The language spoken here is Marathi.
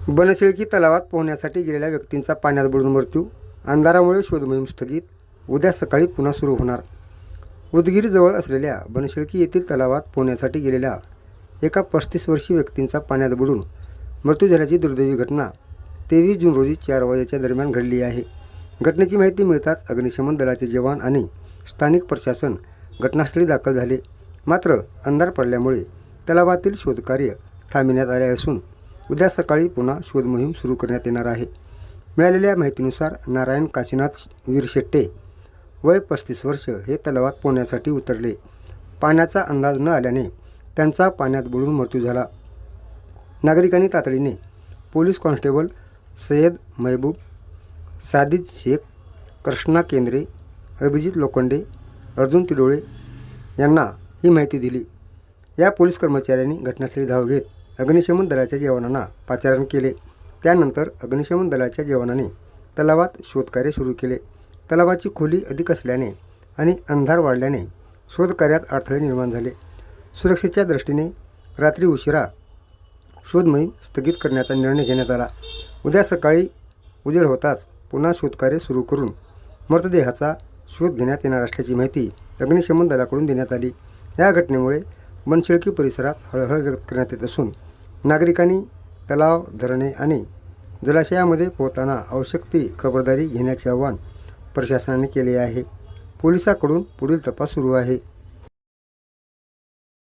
बनशेळकी तलावात पोहण्यासाठी गेलेल्या व्यक्तींचा पाण्यात बुडून मृत्यू. अंधारामुळे शोध मोहीम स्थगित. उद्या सकाळी पुन्हा सुरू होणार. उदगीरजवळ असलेल्या बनशेळकी येथील तलावात पोहण्यासाठी गेलेल्या एका 35 वर्षीय व्यक्तींचा पाण्यात बुडून मृत्यू झाल्याची दुर्दैवी घटना 23 जून रोजी 4 वाजेच्या दरम्यान घडली आहे. घटनेची माहिती मिळताच अग्निशमन दलाचे जवान आणि स्थानिक प्रशासन घटनास्थळी दाखल झाले. मात्र अंधार पडल्यामुळे तलावातील शोधकार्य थांबविण्यात आले असून उद्या सकाळी पुन्हा शोध मोहीम सुरू करण्यात येणार आहे. मिळालेल्या माहितीनुसार नारायण काशीनाथ वीरशेट्टे वय 35 वर्ष हे तलावात पोहण्यासाठी उतरले. पाण्याचा अंदाज न आल्याने त्यांचा पाण्यात बुडून मृत्यू झाला. नागरिकांनी तातडीने पोलीस कॉन्स्टेबल सय्यद महबूब, सादिद शेख, कृष्णा केंद्रे, अभिजित लोखंडे, अर्जुन तिडोळे यांना ही माहिती दिली. या पोलीस कर्मचाऱ्यांनी घटनास्थळी धाव घेत अग्निशमन दलाच्या जवानांना पाचारण केले. त्यानंतर अग्निशमन दलाच्या जवानांनी तलावात शोधकार्य सुरू केले. तलावाची खोली अधिक असल्याने आणि अंधार वाढल्याने शोधकार्यात अडथळे निर्माण झाले. सुरक्षेच्या दृष्टीने रात्री उशिरा शोध मोहीम स्थगित करण्याचा निर्णय घेण्यात आला. उद्या सकाळी उजेड होताच पुन्हा शोधकार्य सुरू करून मृतदेहाचा शोध घेण्यात येणार असल्याची माहिती अग्निशमन दलाकडून देण्यात आली. या घटनेमुळे बनशेळकी परिसरात हळहळ व्यक्त करण्यात येत असून नागरिकांनी तलाव, धरणे आणि जलाशयामध्ये पोहताना आवश्यक ती खबरदारी घेण्याचे आवाहन प्रशासनाने केले आहे. पोलिसांकडून पुढील तपास सुरू आहे.